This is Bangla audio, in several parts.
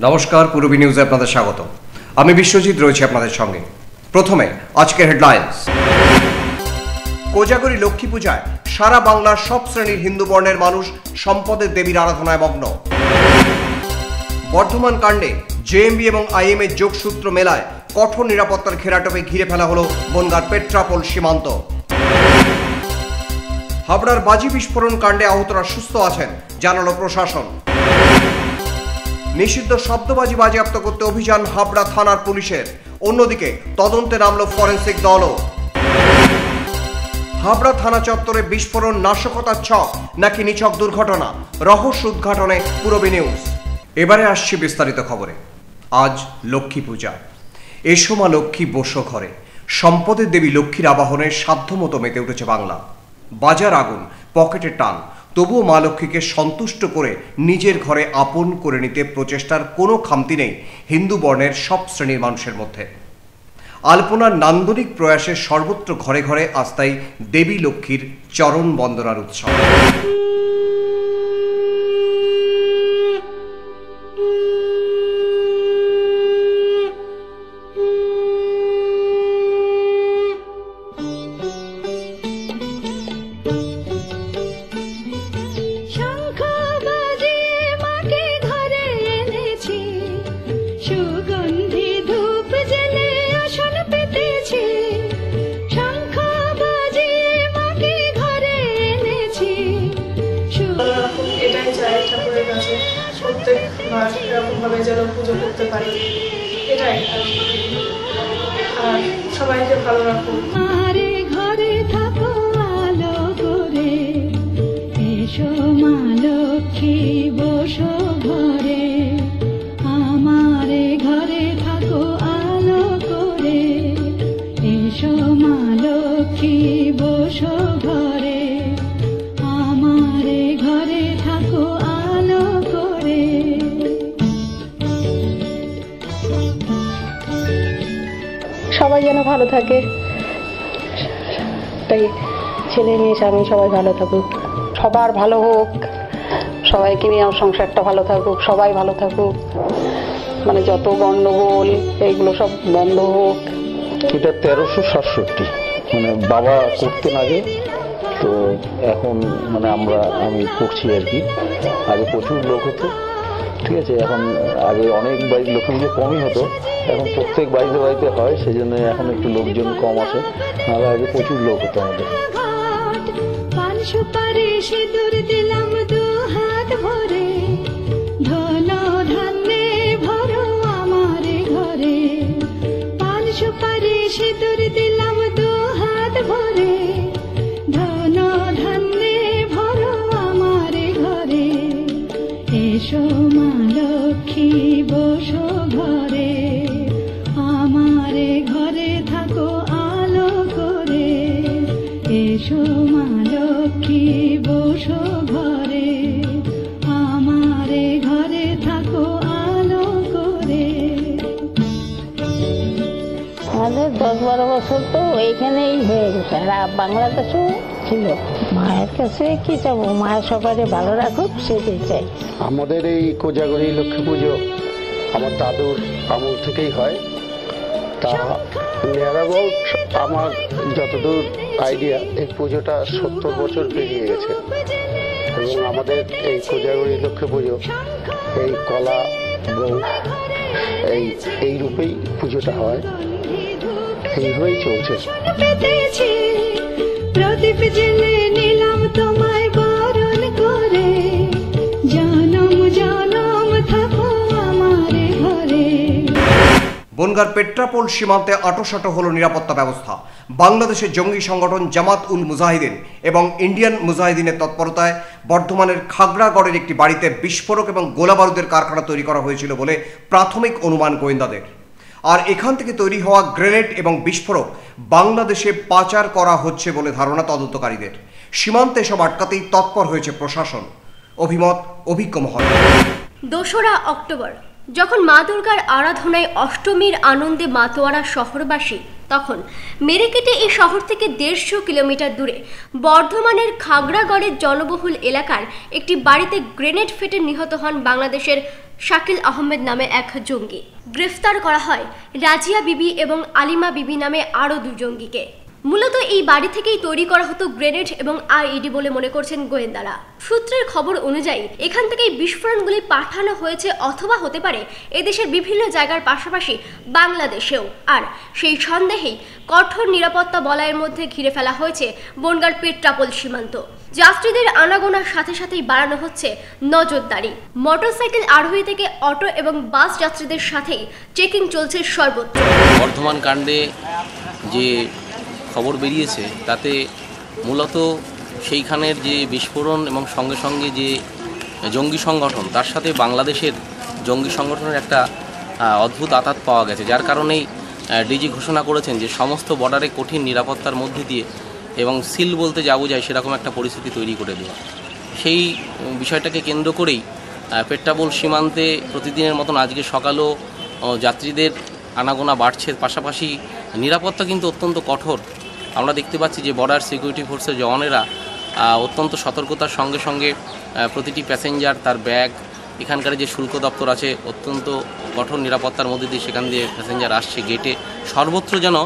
নমস্কার, পূর্বী নিউজে আপনাদের স্বাগত। আমি বিশ্বজিৎ রয়েছি আপনাদের সঙ্গে। প্রথমে আজকের হেডলাইন্স। কোজাগরী লক্ষ্মী পূজায় সারা বাংলার সব শ্রেণীর হিন্দু বর্ণের মানুষ সম্পদের দেবীর আরাধনায় মগ্ন। বর্ধমান কাণ্ডে জেএমবি এবং আইএম এর যোগসূত্র মেলায় কঠোর নিরাপত্তার ঘেরাটোপে ঘিরে ফেলা হলো বনগাঁর পেট্রাপোল সীমান্ত। হাবড়ার বাজি বিস্ফোরণ কাণ্ডে আহতরা সুস্থ আছেন, জানালো প্রশাসন। নিষিদ্ধ শব্দবাজি বাজেয়াপ্ত করতে অভিযান হাবড়া থানার পুলিশের। অন্যদিকে তদন্তে নামল ফরেন্সিক দলও। হাবড়া থানা চত্বরে বিস্ফোরণ নাশকতার ছক নাকি নিছক দুর্ঘটনা, রহস্য উদ্ঘাটনে পূর্বী নিউজ। এবারে আসছি বিস্তারিত খবরে। আজ লক্ষ্মী পূজা। এসো মা লক্ষ্মী বসো ঘরে। সম্পদের দেবী লক্ষ্মীর আবাহনে সাধ্যমতো মেতে উঠেছে বাংলা। বাজার আগুন, পকেটে টান, তবুও মা লক্ষ্মীকে সন্তুষ্ট করে নিজের ঘরে আপন করে নিতে প্রচেষ্টার কোনো খামতি নেই হিন্দু বর্ণের সব শ্রেণীর মানুষের মধ্যে। আলপনার নান্দনিক প্রয়াসে সর্বত্র ঘরে ঘরে আজ তাই দেবী লক্ষ্মীর চরণ বন্দনার উৎসব। এরকমভাবে যেন পুজো করতে পারি, এটাই। আর সবাইকে ভালো রাখুন। ঘরে থাকো আলো করে, এসো মা লক্ষ্মী বসো ঘরে। আমারে ঘরে থাকো আলো করে, এসো মা লক্ষ্মী বসো ঘরে। আমারে ঘরে থাকো আলো করে। সবাই যেন ভালো থাকে, তাই ছেলে মেয়ে স্বামী সবাই ভালো থাকুক, সবার ভালো হোক, সবাইকে নিয়ে আমার সংসারটা ভালো থাকুক, সবাই ভালো থাকুক, মানে যত গণ্ডগোল এইগুলো সব বন্ধ হোক। এটা 1367, মানে বাবা করতেন আগে, তো এখন মানে আমি করছি আর কি। আগে প্রচুর লোক হতো, ঠিক আছে। এখন আগে অনেক বাড়ির লক্ষ্মী পুজো কমই হতো, এখন প্রত্যেক বাড়িতে বাড়িতে হয়, সেই জন্য এখন একটু লোকজন কম আছে, নাহলে আগে প্রচুর লোক হতো আমাদের। পান সুপারি সিঁদুর দিলাম দু হাত ভরে, ধন ধান্যে ভরো আমার ঘরে। পান সুপারি সিঁদুর দিলাম দু হাত ভরে, ধন ধান্যে ভরো আমার ঘরে। এসো মা লক্ষ্মী বসো ঘরে, আমারে ঘরে থাকো আলো করে। এসো মা লক্ষ্মী বসো ঘরে, আমারে ঘরে থাকো আলো করে। আমাদের 10-12 বছর তো এইখানেই হয়ে গেছে, আর বাংলাদেশেও ছিল। মায়ের কাছে কি চাবো, মায়ের সবাই ভালো রাখুক, সেটাই চাই। আমাদের এই কোজাগরী লক্ষ্মী পুজো আমার দাদুর আমল থেকেই হয়। তা নিয়ার অ্যাবাউট আমার যতদূর আইডিয়া, এই পুজোটা 70 বছর পেরিয়ে গেছে। এবং আমাদের এই কোজাগরী লক্ষ্মী পুজো এই কলা বউ এই রূপেই পুজোটা হয়, এইভাবেই চলছে। প্রদীপ জেলে নিলাম তোমায় বরণ করে, জনম জনম থাকো আমার ঘরে। বনগাঁর পেট্রাপোল সীমান্তে আঁটোসাঁটো হলো নিরাপত্তা ব্যবস্থা। বাংলাদেশের জঙ্গি সংগঠন জামাত উল মুজাহিদিন এবং ইন্ডিয়ান মুজাহিদিনের তৎপরতায় বর্ধমানের খাগড়াগড়ের একটি বাড়িতে বিস্ফোরক এবং গোলাবারুদের কারখানা তৈরি করা হয়েছিল বলে প্রাথমিক অনুমান গোয়েন্দাদের। আর এখান থেকে তৈরি হওয়া গ্রেনেড এবং বিস্ফোরক বাংলাদেশে পাচার করা হচ্ছে বলে ধারণা তদন্তকারীদের। সীমান্তে এসব আটকাতেই তৎপর হয়েছে প্রশাসন। অভিমত অভিজ্ঞ মহল। 2রা অক্টোবর যখন মা দুর্গার আরাধনায় অষ্টমীর আনন্দে মাতোয়ারা শহরবাসী, তখন মেরেকেটে এই শহর থেকে 150 কিলোমিটার দূরে বর্ধমানের খাগড়াগড়ের জনবহুল এলাকার একটি বাড়িতে গ্রেনেড ফেটে নিহত হন বাংলাদেশের শাকিল আহমেদ নামে এক জঙ্গি। গ্রেফতার করা হয় রাজিয়া বিবি এবং আলিমা বিবি নামে আরও 2 জঙ্গিকে। মূলত এই বাড়ি থেকেই তৈরি করা হতো গ্রেনেড এবং আইইডি বলে মনে করছেন গোয়েন্দারা। সূত্রের খবর অনুযায়ী এখান থেকেই বিস্ফোরণগুলি পাঠানো হয়েছে অথবা হতে পারে এদেশের বিভিন্ন জায়গার পাশাপাশি বাংলাদেশেও। আর সেই সন্দেহেই কঠোর নিরাপত্তা বলয়ের মধ্যে ঘিরে ফেলা হয়েছে বনগাঁর পেট্রাপোল সীমান্ত। যাত্রীদের আনাগোনার সাথে সাথেই বাড়ানো হচ্ছে নজরদারি। মোটরসাইকেল আরোহী থেকে অটো এবং বাস যাত্রীদের সাথেই চেকিং চলছে সর্বত্র। বর্ধমান কাণ্ডে যে খবর বেরিয়েছে তাতে মূলত সেইখানের যে বিস্ফোরণ এবং সঙ্গে সঙ্গে যে জঙ্গি সংগঠন, তার সাথে বাংলাদেশের জঙ্গি সংগঠনের একটা অদ্ভুত আঘাত পাওয়া গেছে, যার কারণেই ডিজি ঘোষণা করেছেন যে সমস্ত বর্ডারে কঠিন নিরাপত্তার মধ্যে দিয়ে এবং সিল বলতে যা বোঝায় সেরকম একটা পরিস্থিতি তৈরি করে দেওয়া। সেই বিষয়টাকে কেন্দ্র করেই পেট্রাপোল সীমান্তে প্রতিদিনের মতন আজকে সকালেও যাত্রীদের আনাগোনা বাড়ছে, পাশাপাশি নিরাপত্তা কিন্তু অত্যন্ত কঠোর। আমরা দেখতে পাচ্ছি যে বর্ডার সিকিউরিটি ফোর্সের জওয়ানেরা অত্যন্ত সতর্কতার সঙ্গে সঙ্গে প্রতিটি প্যাসেঞ্জার, তার ব্যাগ, এখানকার যে শুল্ক দপ্তর আছে অত্যন্ত কঠোর নিরাপত্তার মধ্যে দিয়ে সেখান দিয়ে প্যাসেঞ্জার আসছে। গেটে সর্বত্র যেন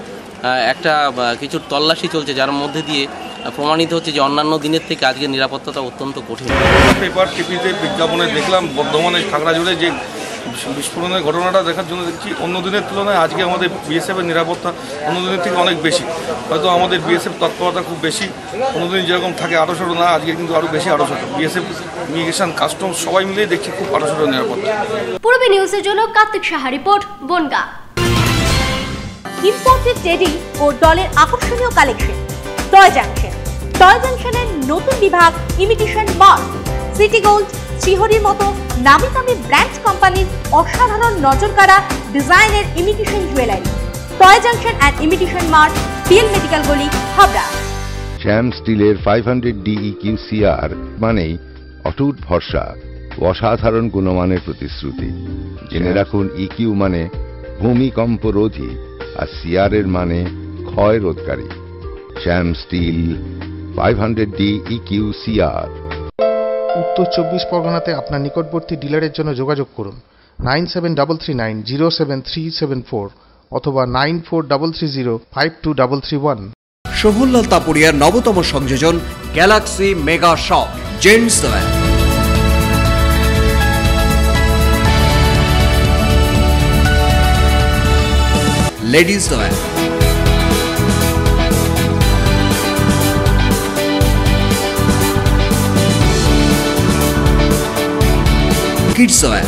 একটা কিছু তল্লাশি চলছে, যার মধ্যে দিয়ে প্রমাণিত হচ্ছে যে অন্যান্য দিনের থেকে আজকের নিরাপত্তাটা অত্যন্ত কঠিন। পেপার টিভিতে বিজ্ঞাপনে দেখলাম বর্ধমানের খাগড়াজোড়ে যে বিস্ফোরণের ঘটনাটা দেখার জন্য দেখছি অন্য দিনের তুলনায় আজকে আমাদের বিএসএফের নিরাপত্তা অন্য দিনের থেকে অনেক বেশি। হয়তো আমাদের বিএসএফ তৎপরতা খুব বেশি, অন্যদিন যেরকম থাকে 1800 না, আজকে কিন্তু আরও বেশি 1800। বিএসএফ, ইমিগ্রেশন, কাস্টম সবাই মিলেই দেখছি খুব 1800 নিরাপত্তা। পূর্বী নিউজের জন্য Kartik Saha report, Bongaon. Imported teddy ও ডলের আকর্ষণীয় কালেকশন। Toy junction. টয় জাংশনের নতুন বিভাগ ইমিটেশন মার্ক। সিটি গোল্ড, শ্রীহরির মতো নামি দামি ব্র্যান্ড কোম্পানির অসাধারণ নজরকাড়া ডিজাইনের imitation jewellery. Toy junction and imitation mark, PL medical গলি, হাবড়া। শ্যাম স্টিলের 500 DEQ CR মানেই অটুট ভরসা, অসাধারণ গুণমানের প্রতিশ্রুতি। জেনে রাখুন, EQ মানে ভূমিকম্প রোধী আর CR এর মানে ক্ষয় রোধকারী। শ্যাম স্টিল 500 DEQ CR। উত্তর 24 পরগনাতে আপনার নিকটবর্তী ডিলারের জন্য যোগাযোগ করুন 9733907374 অথবা 9433052331। সোহনলাল তাপুরিয়ার নবতম সংযোজন Galaxy mega shop, gents wear. Ladies wear, kids wear.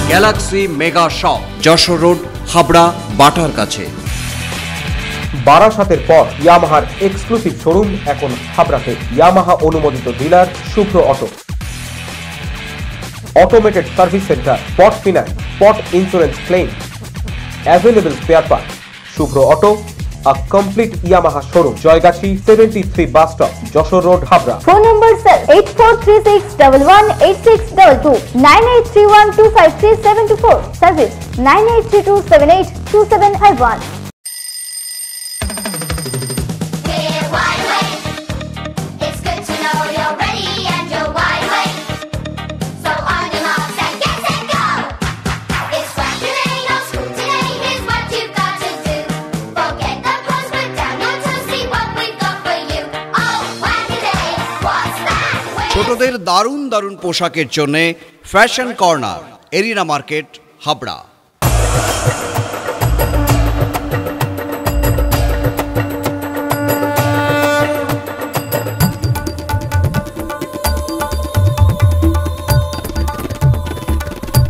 Galaxy mega shop, Jessore road, Habra, বাটার কাছে। বারাসাতের পর ইয়ামাহার এক্সক্লুসিভ শোরুম এখন হাবড়াতে। ইয়ামাহা অনুমোদিত dealer Shubhra auto. Automated service centre, spot finance, spot insurance claim, available spare part. Shubhra auto, a complete Yamaha showroom, Joygachi 73 bus stop, Joshore Road, Habra. Phone number sir 8436118622, 9831253724, service 9832782751. ছোটদের দারুণ দারুণ পোশাকের জন্য fashion corner, arena market, Habra.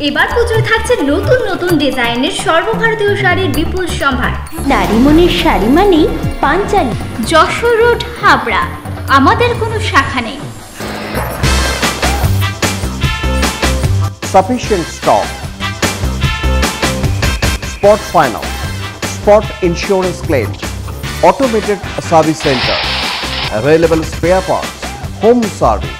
এবার পুজোয় থাকছে নতুন নতুন ডিজাইনের সর্বভারতীয় শাড়ির বিপুল সম্ভার। নারীমণির শাড়ি মানেই পাঞ্চালী। যশোর রোড, হাবড়া। আমাদের কোনো শাখা নেই। Sufficient stock, spot finance, spot insurance claim, automated service center, available spare parts, home service.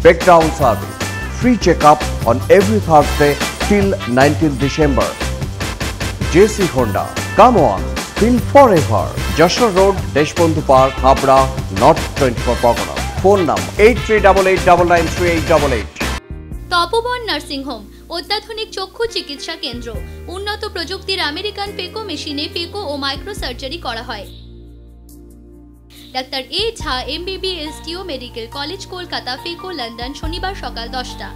breakdown service. Free checkup on every Thursday till 19th December. JC Honda. Come on, feel forever. Joshua Road, Deshbandhu Park, Habra, North 24 Pargana. Phone number 8388993888. Tapoban nursing home অত্যাধুনিক চক্ষু চিকিৎসা কেন্দ্র। উন্নত প্রযুক্তির আমেরিকান পেকো মেশিনে পেকো ও মাইক্রো সার্জারি করা হয়। Doctor A Jha MBBSTO medical college Kolkata, পেকো লন্ডন, শনিবার সকাল 10টা।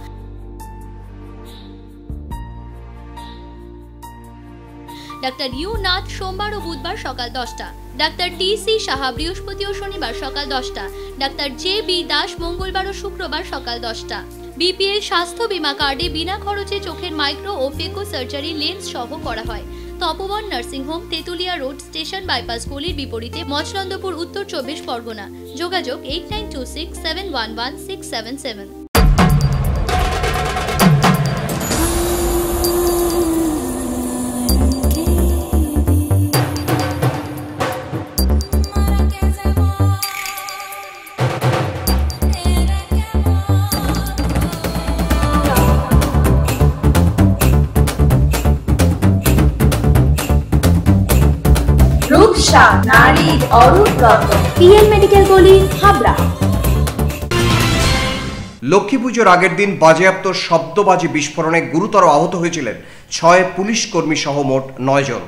ডাক্তার ইউ নাথ সোমবার ও বুধবার সকাল 10টা। ডাক্তার TC সাহা বৃহস্পতি ও শনিবার সকাল 10টা। ডাক্তার JB দাস মঙ্গলবার ও শুক্রবার সকাল 10টা। BPL স্বাস্থ্য বীমা কার্ডে বিনা খরচে চোখের মাইক্রো ও ফেকো সার্জারি লেন্স সহ করা হয়। Tapoban nursing home, Tetulia road, station bypass গলির বিপরীতে, মচনন্দপুর, উত্তর 24 পরগনা। যোগাযোগ 8926711677। রূপসা নারীর অরূপ রত্ন, PL মেডিকেল গলি, হাবড়া। লক্ষ্মী পুজোর আগের দিন বাজেয়াপ্ত শব্দবাজি বিস্ফোরণে গুরুতর আহত হয়েছিলেন 6 পুলিশ কর্মী সহ মোট 9 জন।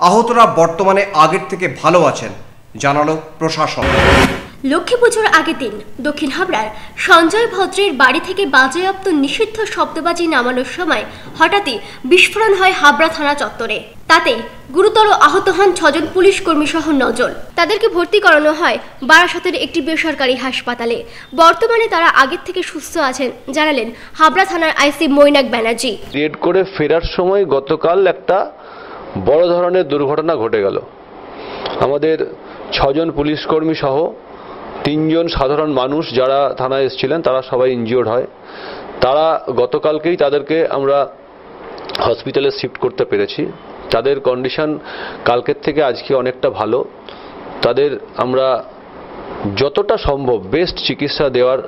আহতরা বর্তমানে আগের থেকে ভালো আছেন জানালো প্রশাসন। লক্ষ্মী পুজোর আগের দিন দক্ষিণ হাবড়ার সঞ্জয় ভদ্রের বাড়ি থেকে বাজেয়াপ্ত নিষিদ্ধ শব্দবাজি নামানোর সময় হঠাৎই বিস্ফোরণ হয় হাবড়া থানা চত্বরে। তাতে গুরুতর আহত হন 6 জন পুলিশ কর্মী সহ 9 জন। তাদেরকে ভর্তি করানো হয় বারাসতের একটি বেসরকারি হাসপাতালে। বর্তমানে তারা আগের থেকে সুস্থ আছেন জানালেন হাবড়া থানার IC মৈনাক ব্যানার্জি। রেড করে ফেরার সময় গতকাল একটা বড় ধরনের দুর্ঘটনা ঘটে গেল। আমাদের 6 জন পুলিশ কর্মী সহ 3 জন সাধারণ মানুষ যারা থানায় এসেছিলেন তারা সবাই ইনজিওর্ড হয়। তারা গতকালকেই তাদেরকে আমরা হসপিটালে শিফট করতে পেরেছি। তাদের কন্ডিশন কালকের থেকে আজকে অনেকটা ভালো। তাদের আমরা যতটা সম্ভব বেস্ট চিকিৎসা দেওয়ার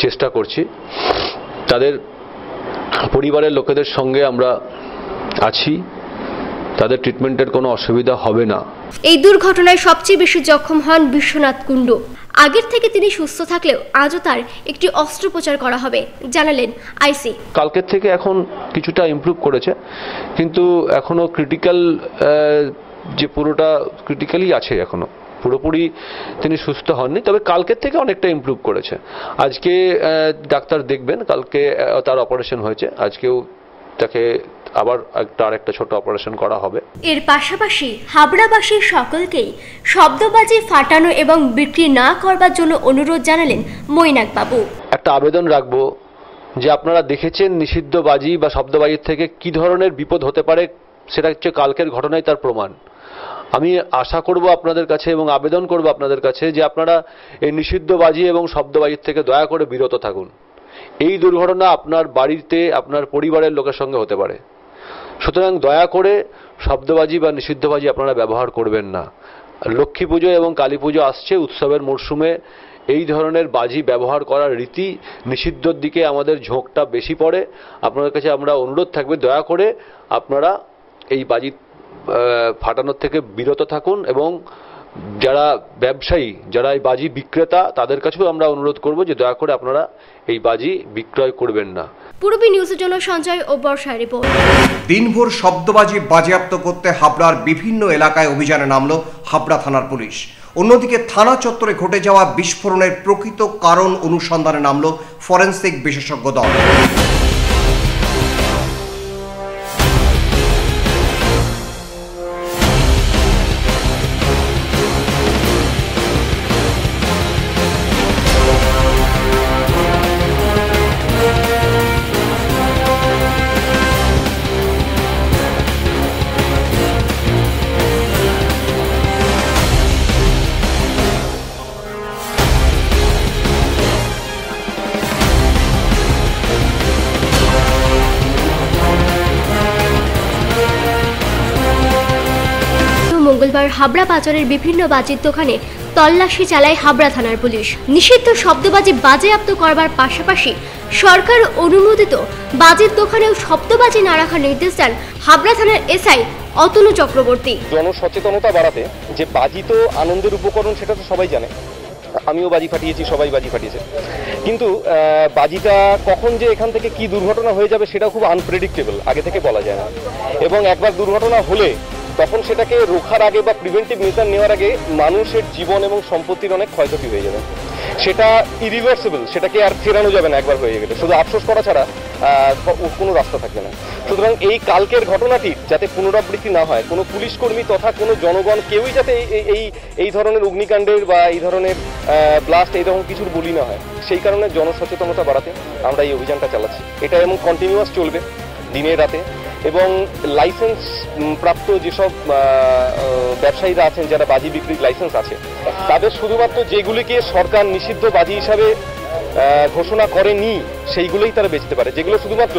চেষ্টা করছি। তাদের পরিবারের লোকেদের সঙ্গে আমরা আছি, তাদের ট্রিটমেন্টের কোনো অসুবিধা হবে না। এই দুর্ঘটনায় সবচেয়ে বেশি জখম হন বিশ্বনাথ কুণ্ডু। আগের থেকে তিনি সুস্থ থাকলেও আজও তার একটি অস্ত্রোপচার করা হবে জানালেন IC। কালকের থেকে এখন কিছুটা ইমপ্রুভ করেছে, কিন্তু এখনো ক্রিটিক্যাল যে পুরোটা ক্রিটিক্যালি আছে, এখনো পুরোপুরি তিনি সুস্থ হননি, তবে কালকের থেকে অনেকটা ইমপ্রুভ করেছে। আজকে ডাক্তার দেখবেন, কালকে তার অপারেশন হয়েছে, আজকেও তাকে আবার আরেকটা ছোট অপারেশন করা হবে। এর পাশাপাশি হাবড়াবাসীর সকলকেই শব্দবাজি ফাটানো এবং বিক্রি না করবার জন্য অনুরোধ জানালেন মৈনাক বাবু। একটা আবেদন রাখবো যে আপনারা দেখেছেন নিষিদ্ধ বাজি বা শব্দবাজির থেকে কি ধরনের বিপদ হতে পারে, সেটা হচ্ছে কালকের ঘটনায় তার প্রমাণ। আমি আশা করব আপনাদের কাছে এবং আবেদন করব আপনাদের কাছে যে আপনারা এই নিষিদ্ধ বাজি এবং শব্দবাজির থেকে দয়া করে বিরত থাকুন। এই দুর্ঘটনা আপনার বাড়িতে আপনার পরিবারের লোকের সঙ্গে হতে পারে, সুতরাং দয়া করে শব্দবাজি বা নিষিদ্ধবাজি আপনারা ব্যবহার করবেন না। লক্ষ্মী পুজো এবং কালী পুজো আসছে, উৎসবের মরশুমে এই ধরনের বাজি ব্যবহার করার রীতি নিষিদ্ধর দিকে আমাদের ঝোঁকটা বেশি পড়ে। আপনাদের কাছে আমরা অনুরোধ থাকবে দয়া করে আপনারা এই বাজি ফাটানোর থেকে বিরত থাকুন, এবং যারা ব্যবসায়ী, যারা এই বাজি বিক্রেতা, তাদের কাছেও আমরা অনুরোধ করব যে দয়া করে আপনারা এই বাজি বিক্রয় করবেন না। পূর্বী নিউজের জন্য সঞ্জয় ও বর্ষার রিপোর্ট। দিনভর শব্দবাজি বাজেয়াপ্ত করতে হাবড়ার বিভিন্ন এলাকায় অভিযানে নামল হাবড়া থানার পুলিশ। অন্যদিকে থানা চত্বরে ঘটে যাওয়া বিস্ফোরণের প্রকৃত কারণ অনুসন্ধানে নামল ফরেনসিক বিশেষজ্ঞ দল। মঙ্গলবার হাবড়া বাজারের বিভিন্ন বাজির দোকানে তল্লাশি চালায় হাবড়া থানার পুলিশ। নিষিদ্ধ শব্দবাজি বাজেয়াপ্ত করবার পাশাপাশি সরকার অনুমোদিত বাজির দোকানেও শব্দবাজি না রাখার নির্দেশ দেন হাবড়া থানার এসআই অতনু চক্রবর্তী। জনসচেতনতা বাড়াতে যে বাজি তো আনন্দের উপকরণ, সেটা তো সবাই জানে, আমিও বাজি ফাটিয়েছি, সবাই বাজি ফাটিয়েছে, কিন্তু বাজিটা কখন যে এখান থেকে কি দুর্ঘটনা হয়ে যাবে সেটা খুব আনপ্রেডিক্টেবল, আগে থেকে বলা যায় না। এবং একবার দুর্ঘটনা হলে তখন সেটাকে রোখার আগে বা প্রিভেন্টিভ মেজার নেওয়ার আগে মানুষের জীবন এবং সম্পত্তির অনেক ক্ষয়ক্ষতি হয়ে যাবে। সেটা ইরিভার্সিবল, সেটাকে আর ফেরানো যাবে না একবার হয়ে গেলে, শুধু আফসোস করা ছাড়া কোনো রাস্তা থাকবে না। সুতরাং এই কালকের ঘটনাটির যাতে পুনরাবৃত্তি না হয়, কোনো পুলিশ কর্মী তথা কোনো জনগণ কেউই যাতে এই ধরনের অগ্নিকাণ্ডের বা এই ধরনের ব্লাস্ট এই রকম কিছুর বলি না হয়, সেই কারণে জনসচেতনতা বাড়াতে আমরা এই অভিযানটা চালাচ্ছি। এটা এবং কন্টিনিউয়াস চলবে দিনে রাতে। এবং লাইসেন্স প্রাপ্ত যেসব ব্যবসায়ীরা আছেন, যারা বাজি বিক্রির লাইসেন্স আছে, তাদের শুধুমাত্র যেগুলিকে সরকার নিষিদ্ধ বাজি হিসাবে ঘোষণা করেনি সেইগুলোই তারা বেচতে পারে, যেগুলো শুধুমাত্র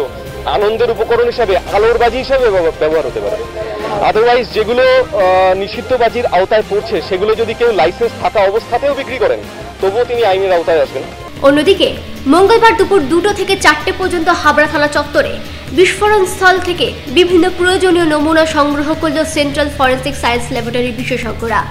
আনন্দের উপকরণ হিসাবে, আলোর বাজি হিসাবে ব্যবহার হতে পারে। আদারওয়াইজ যেগুলো নিষিদ্ধ বাজির আওতায় পড়ছে সেগুলো যদি কেউ লাইসেন্স থাকা অবস্থাতেও বিক্রি করেন, তবুও তিনি আইনের আওতায় আসবেন। অন্যদিকে মঙ্গলবার দুপুর 2টা থেকে 4টে পর্যন্ত হাবড়া থানা চত্বরে বিস্ফোরণ স্থল থেকে বিভিন্ন প্রয়োজনীয় নমুনা সংগ্রহ করল সেন্ট্রাল ফরেন্সিক সায়েন্স ল্যাবরেটরির বিশেষজ্ঞরা।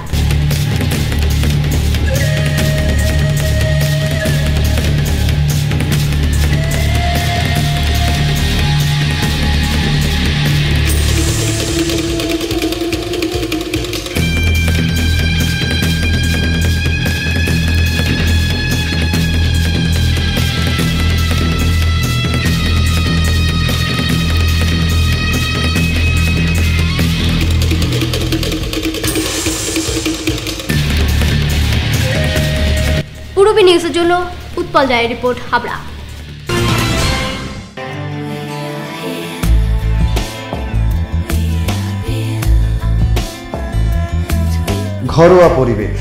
পূর্বী নিউজের জন্য উৎপল রায়ের রিপোর্ট, হাবড়া। ঘরোয়া পরিবেশ,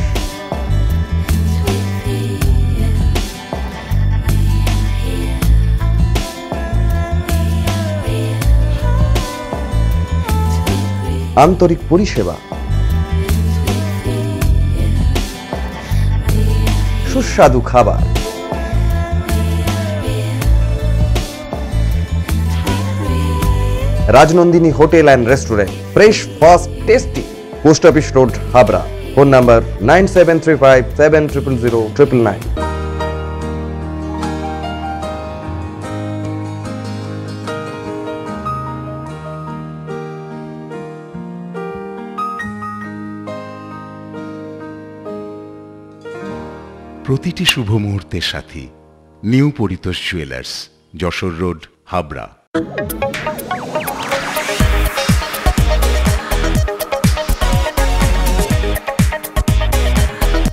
আন্তরিক পরিষেবা, সুস্বাদু খাবার, Rajnandini hotel and restaurant, fresh, fast, tasty. Post office road, Habra. Phone number 9735700999। প্রতিটি শুভ মুহূর্তের সাথী new Paritosh jewellers, Jessore road, Habra.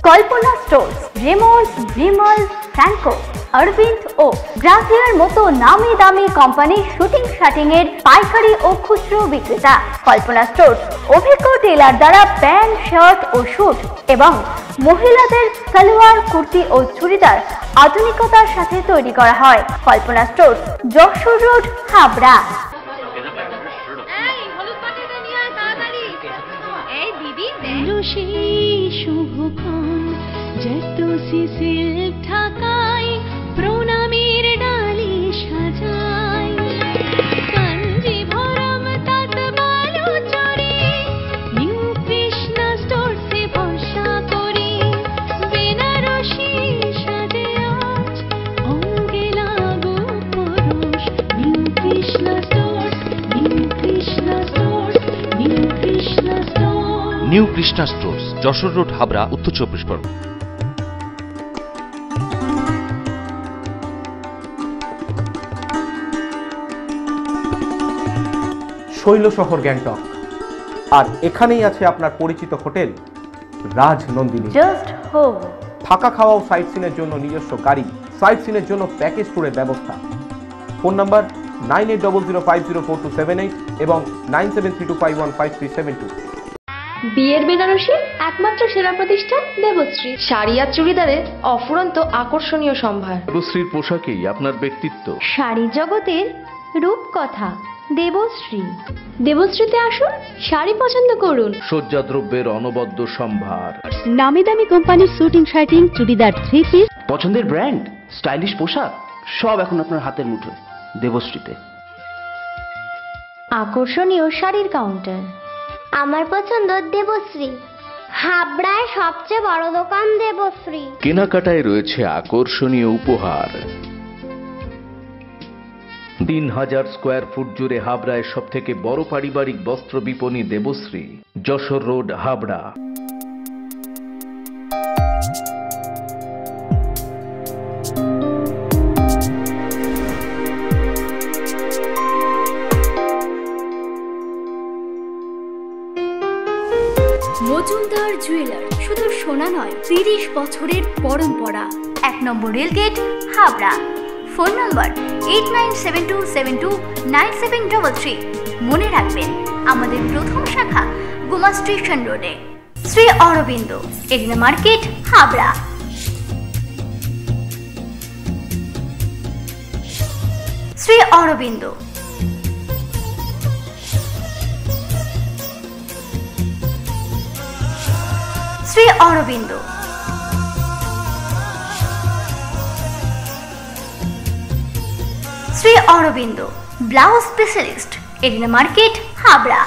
Kalpana stores, Raymonds, Vimal, Franco, Arvind ও গ্রাসিয়ার মতো নামি দামি কোম্পানির শুটিং শাটিং এর পাইকারি ও খুচরো বিক্রেতা। কল্পনা স্টোর্স অভিজ্ঞ টেলার দ্বারা প্যান্ট, শার্ট ও স্যুট এবং মহিলাদের সালোয়ার, কুর্তি ও চুড়িদার আধুনিকতার সাথে তৈরি করা হয়। কল্পনা স্টোর্স, যশোর রোড, হাবড়া। প্রণামীর ডালি সাজাই, কাঞ্জিভরম তাঁত বালু চড়ি, নিউ কৃষ্ণা স্টোরসে ভরসা করি, বেনারসি সাজে আজ অঙ্গে লাগু পরশ, new Krishna stores, new Krishna stores, new Krishna stores. New Krishna stores, Jessore road, Habra, উত্তর 24 পরগনা। শৈল শহর গ্যাংটক, আর এখানেই আছে আপনার পরিচিত হোটেল রাজনন্দিনী। Just home. থাকা খাওয়া ও সাইট সিনের জন্য নিজস্ব গাড়ি, সাইট সিনের জন্য প্যাকেজ ট্যুরের ব্যবস্থা। ফোন নাম্বার 9800504278 এবং 9732515372। বিয়ের বেনারসি একমাত্র সেরা প্রতিষ্ঠান দেবশ্রী। শাড়ি আর চুড়িদারের অফুরন্ত আকর্ষণীয় সম্ভার। দেবশ্রীর পোশাকেই আপনার ব্যক্তিত্ব। শাড়ি জগতের রূপকথা। দেবশ্রী। দেবশ্রীতে আসুন, শাড়ি পছন্দ করুন। সজ্জাদ্রব্যের অনবদ্য সম্ভার, নামি দামি কোম্পানির শুটিং শার্টিং, চুড়িদার, থ্রি পিস, পছন্দের ব্র্যান্ড, স্টাইলিশ পোশাক সব এখন আপনার হাতের মুঠোয় দেবশ্রীতে। আকর্ষণীয় শাড়ির কাউন্টার। আমার পছন্দ দেবশ্রী। হাবড়ায় সবচেয়ে বড় দোকান দেবশ্রী। কেনাকাটায় রয়েছে আকর্ষণীয় উপহার। 3000 স্কোয়ার ফুট জুড়ে হাবড়ায় সব থেকে বড় পারিবারিক বস্ত্র বিপণী দেবশ্রী, যশোর রোড, হাবড়া। মজুমদার জুয়েলার, শুধু সোনা নয়, 30 বছরের পরম্পরা। 1 নম্বর রেলগেট, হাবড়া। ফোন নম্বর 8972729733। মনে রাখবেন, আমাদের প্রথম শাখা গোমা স্টেশন রোডে। Shri Aurobindo, arena market, Habra. Shri Aurobindo. Shri Aurobindo. Shri Aurobindo blouse specialist, arena market, Habra.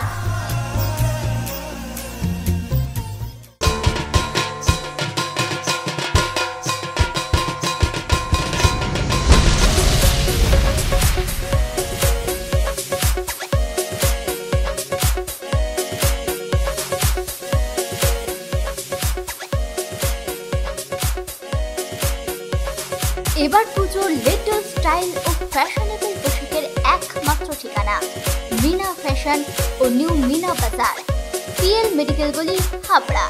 এবার পুজোর লেটেস্ট স্টাইল ও ফ্যাশনেবল পোশাকের একমাত্র ঠিকানা মিনা ফ্যাশন ও new Meena Bazaar, PL medical গলি, হাবড়া।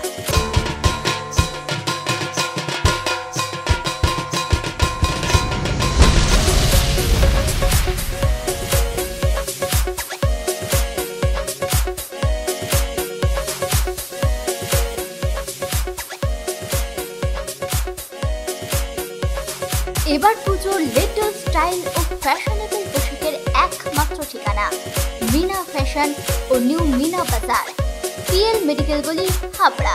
এবার পুজোর লেটেস্ট স্টাইল ও ফ্যাশনেবল পোশাকের একমাত্র ঠিকানা মিনা ফ্যাশন ও new Meena Bazaar, PL medical গলি, হাবড়া।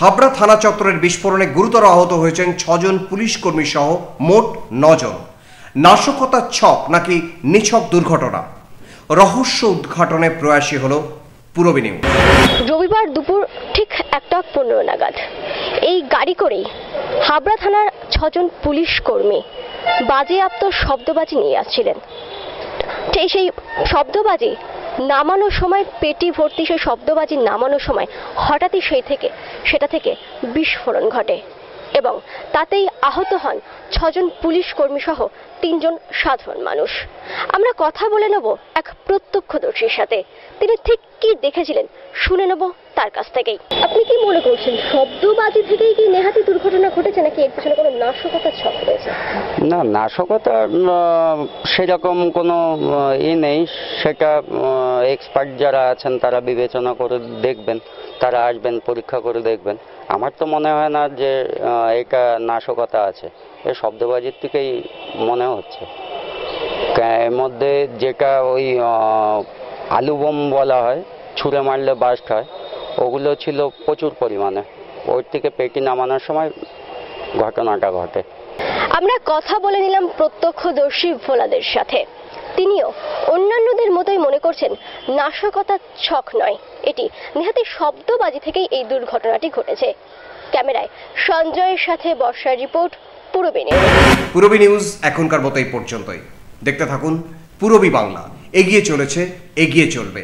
হাবড়া থানা চত্বরের বিস্ফোরণে গুরুতর আহত হয়েছেন 6 জন পুলিশ কর্মী সহ মোট 9 জন। নাশকতার ছক নাকি নিছক দুর্ঘটনা, রহস্য উদ্ঘাটনে প্রয়াসী হল পূরবী নিউজ। রবিবার দুপুর ঠিক 1:15 নাগাদ এই গাড়ি করেই হাবড়া থানার 6 জন পুলিশ কর্মী বাজেয়াপ্ত শব্দবাজি নিয়ে আসছিলেন। সেই শব্দবাজি নামানোর সময়, পেটি ভর্তি সেই শব্দবাজি নামানোর সময় হঠাৎই সেটা থেকে বিস্ফোরণ ঘটে এবং তাতেই আহত হন 6 জন পুলিশ কর্মী সহ 3 জন সাধারণ মানুষ। আমরা কথা বলে নেব এক প্রত্যক্ষদর্শীর সাথে, তিনি ঠিক কি দেখেছিলেন শুনে নেব তার কাছ থেকেই। আপনি কি মনে করছেন, শব্দবাজি থেকেই কি নেহাতি দুর্ঘটনা ঘটেছে নাকি এর পিছনে কোনো নাশকতার ছক রয়েছে? না, নাশকতা সেরকম কোনো নেই, সেটা এক্সপার্ট যারা আছেন তারা বিবেচনা করে দেখবেন, তারা আসবেন, পরীক্ষা করে দেখবেন। আমার তো মনে হয় না যে এটা নাশকতা আছে, এই শব্দবাজির থেকেই মনে হচ্ছে। এর মধ্যে যেটা ওই আলু বোম বলা হয়, ছুঁড়ে মারলে বাস্ট হয়, ওগুলো ছিল প্রচুর পরিমাণে। ওর থেকে পেটি নামানোর সময় ঘটনাটা ঘটে। আমরা কথা বলে নিলাম প্রত্যক্ষদর্শী ভোলাদের সাথে। তিনিও অন্যান্যদের মতোই মনে করছেন নাশকতার ছক নয়, এটি নেহাতি শব্দবাজি থেকেই এই দুর্ঘটনাটি ঘটেছে। ক্যামেরায় সঞ্জয়ের সাথে বর্ষার report, Purabi news. Purabi news এখনকার মতো এই পর্যন্তই। দেখতে থাকুন পূরবী বাংলা, এগিয়ে চলেছে, এগিয়ে চলবে।